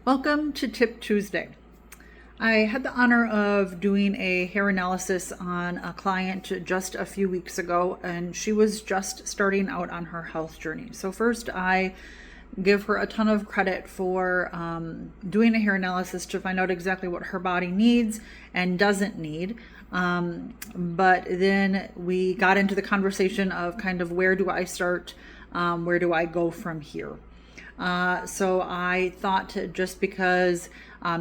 Welcome to Tip Tuesday. I had the honor of doing a hair analysis on a client just a few weeks ago, and she was just starting out on her health journey. So first, I give her a ton of credit for doing a hair analysis to find out exactly what her body needs and doesn't need. But then we got into the conversation of kind of where do I start, where do I go from here? So I thought just because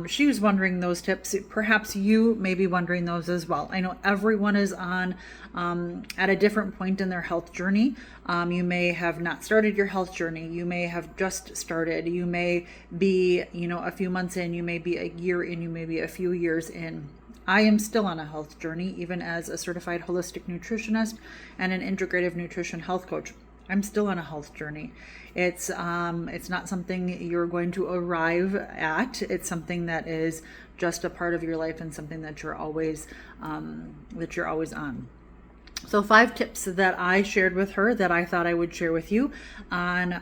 she was wondering those tips, perhaps you may be wondering those as well. I know everyone is on at a different point in their health journey. You may have not started your health journey. You may have just started. You may be, a few months in. You may be a year in. You may be a few years in. I am still on a health journey, even as a certified holistic nutritionist and an integrative nutrition health coach. I'm still on a health journey. It's not something you're going to arrive at. It's something that is just a part of your life and something that you're always on. So 5 tips that I shared with her that I thought I would share with you on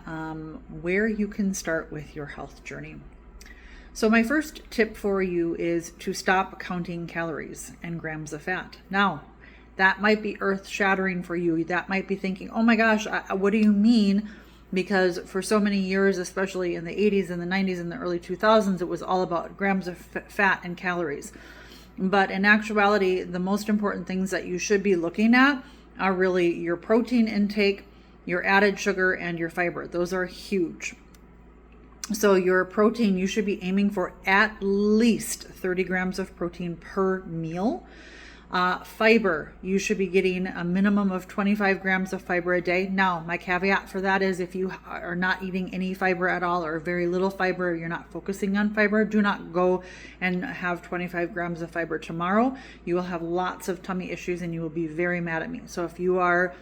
where you can start with your health journey. So my first tip for you is to stop counting calories and grams of fat. Now, that might be earth-shattering for you. That might be thinking, oh my gosh, what do you mean? Because for so many years, especially in the 80s and the 90s and the early 2000s, it was all about grams of fat and calories. But in actuality, the most important things that you should be looking at are really your protein intake, your added sugar, and your fiber. Those are huge. So your protein, you should be aiming for at least 30 grams of protein per meal. Fiber, you should be getting a minimum of 25 grams of fiber a day. Now, my caveat for that is if you are not eating any fiber at all or very little fiber, you're not focusing on fiber, do not go and have 25 grams of fiber tomorrow. You will have lots of tummy issues and you will be very mad at me. So if you are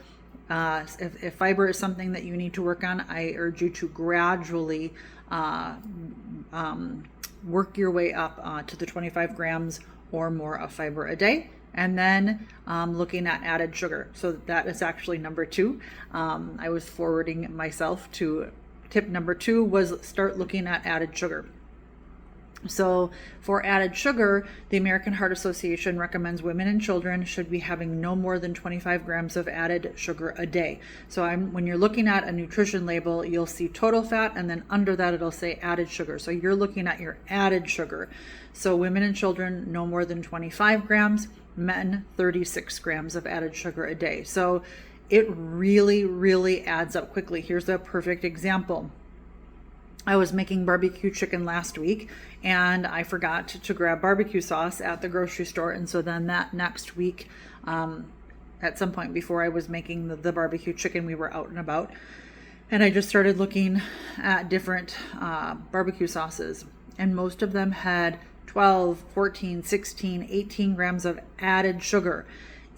if fiber is something that you need to work on, I urge you to gradually work your way up to the 25 grams or more of fiber a day. And then looking at added sugar. So that is actually number 2. I was forwarding myself to tip number 2 was start looking at added sugar. So for added sugar, the American Heart Association recommends women and children should be having no more than 25 grams of added sugar a day. So when you're looking at a nutrition label, you'll see total fat, and then under that it'll say added sugar. So you're looking at your added sugar. So women and children, no more than 25 grams, men, 36 grams of added sugar a day. So it really, really adds up quickly. Here's a perfect example. I was making barbecue chicken last week and I forgot to grab barbecue sauce at the grocery store. And so then that next week, at some point before I was making the barbecue chicken, we were out and about. And I just started looking at different barbecue sauces. And most of them had 12, 14, 16, 18 grams of added sugar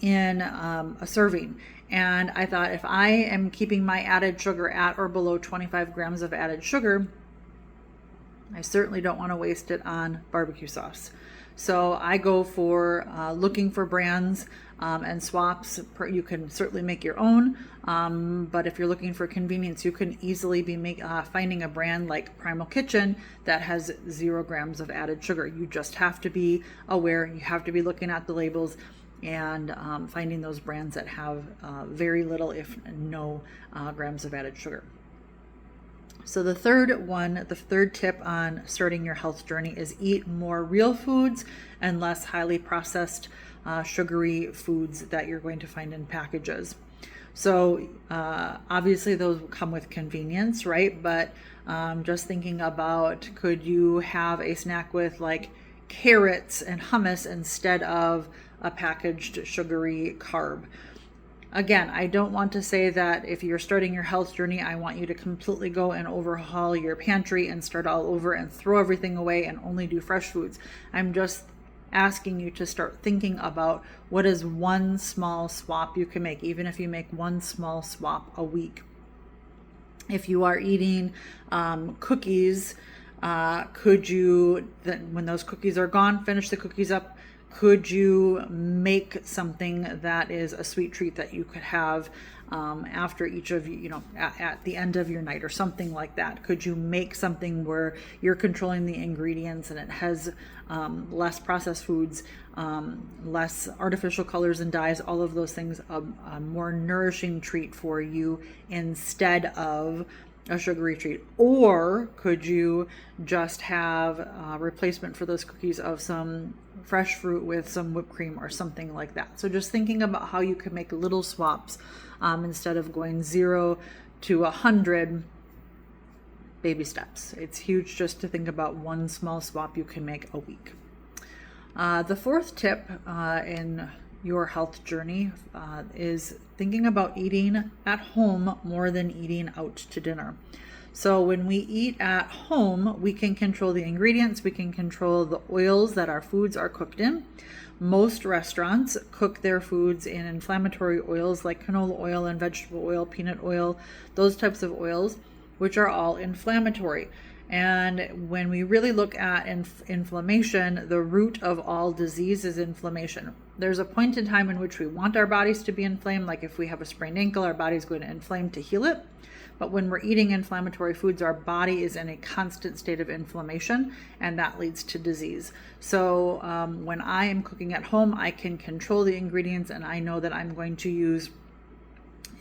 in a serving. And I thought, if I am keeping my added sugar at or below 25 grams of added sugar, I certainly don't want to waste it on barbecue sauce. So I go for looking for brands and swaps. You can certainly make your own, but if you're looking for convenience, you can easily be finding a brand like Primal Kitchen that has 0 grams of added sugar. You just have to be aware. You have to be looking at the labels and finding those brands that have very little, if no, grams of added sugar. So the third tip on starting your health journey is eat more real foods and less highly processed sugary foods that you're going to find in packages. So obviously those come with convenience, right? But just thinking about, could you have a snack with like carrots and hummus instead of a packaged sugary carb? Again, I don't want to say that if you're starting your health journey, I want you to completely go and overhaul your pantry and start all over and throw everything away and only do fresh foods. I'm just asking you to start thinking about what is one small swap you can make, even if you make one small swap a week. If you are eating cookies, could you, when those cookies are gone, finish the cookies up? Could you make something that is a sweet treat that you could have after each of at the end of your night or something like that? Could you make something where you're controlling the ingredients and it has less processed foods, less artificial colors and dyes, all of those things, a more nourishing treat for you instead of a sugary treat? Or could you just have a replacement for those cookies of some fresh fruit with some whipped cream or something like that? So just thinking about how you can make little swaps instead of going 0 to 100 baby steps. It's huge just to think about one small swap you can make a week. The fourth tip in your health journey is thinking about eating at home more than eating out to dinner. So when we eat at home, we can control the ingredients, we can control the oils that our foods are cooked in. Most restaurants cook their foods in inflammatory oils like canola oil and vegetable oil, peanut oil, those types of oils, which are all inflammatory. And when we really look at inflammation, the root of all disease is inflammation. There's a point in time in which we want our bodies to be inflamed, like if we have a sprained ankle, our body's going to inflame to heal it. But when we're eating inflammatory foods, our body is in a constant state of inflammation, and that leads to disease. So when I am cooking at home, I can control the ingredients, and I know that I'm going to use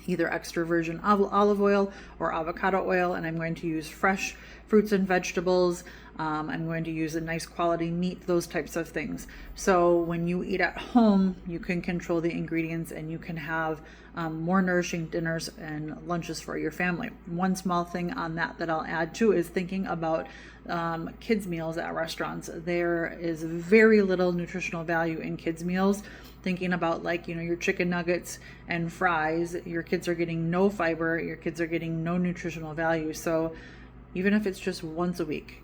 either extra virgin olive oil or avocado oil, and I'm going to use fresh fruits and vegetables. I'm going to use a nice quality meat, those types of things. So when you eat at home, you can control the ingredients and you can have more nourishing dinners and lunches for your family. One small thing on that I'll add too is thinking about kids' meals at restaurants. There is very little nutritional value in kids' meals. Thinking about your chicken nuggets and fries, your kids are getting no fiber, your kids are getting no nutritional value. So even if it's just once a week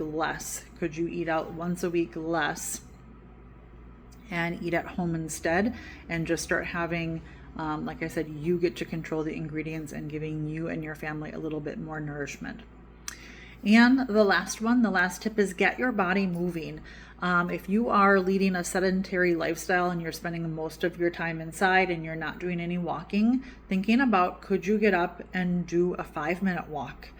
less, could you eat out once a week less and eat at home instead, and just start having, like I said, you get to control the ingredients and giving you and your family a little bit more nourishment. And the last tip is get your body moving. If you are leading a sedentary lifestyle and you're spending most of your time inside and you're not doing any walking, thinking about, could you get up and do a 5-minute walk?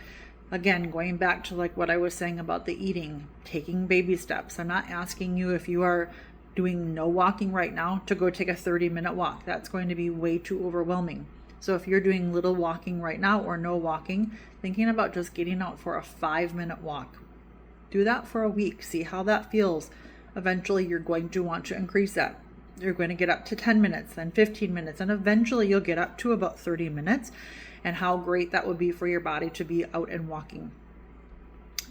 Again, going back to what I was saying about the eating, taking baby steps. I'm not asking you, if you are doing no walking right now, to go take a 30-minute walk. That's going to be way too overwhelming. So if you're doing little walking right now or no walking, thinking about just getting out for a 5-minute walk. Do that for a week. See how that feels. Eventually, you're going to want to increase that. You're going to get up to 10 minutes, then 15 minutes, and eventually you'll get up to about 30 minutes. And how great that would be for your body to be out and walking.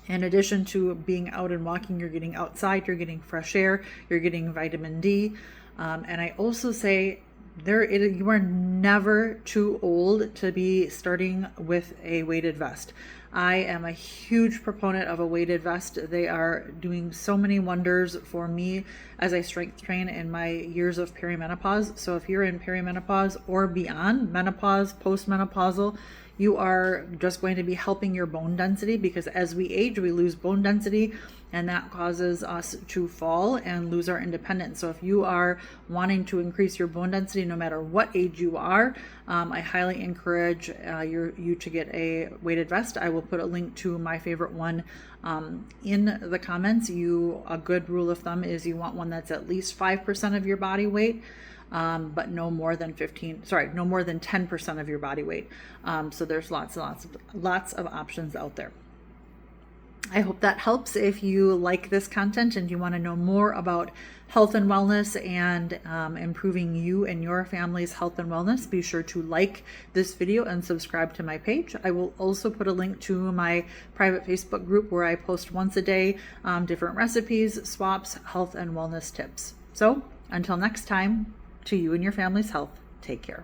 In addition to being out and walking, you're getting outside, you're getting fresh air, you're getting vitamin D. And I also say you are never too old to be starting with a weighted vest. I am a huge proponent of a weighted vest. They are doing so many wonders for me as I strength train in my years of perimenopause. So if you're in perimenopause or beyond, menopause, postmenopausal, you are just going to be helping your bone density, because as we age, we lose bone density, and that causes us to fall and lose our independence. So if you are wanting to increase your bone density, no matter what age you are, I highly encourage you to get a weighted vest. I will put a link to my favorite one in the comments. A good rule of thumb is you want one that's at least 5% of your body weight. But no more than 10% of your body weight. So there's lots of options out there. I hope that helps. If you like this content and you want to know more about health and wellness and improving you and your family's health and wellness, be sure to like this video and subscribe to my page. I will also put a link to my private Facebook group where I post once a day different recipes, swaps, health and wellness tips. So until next time, to you and your family's health, take care.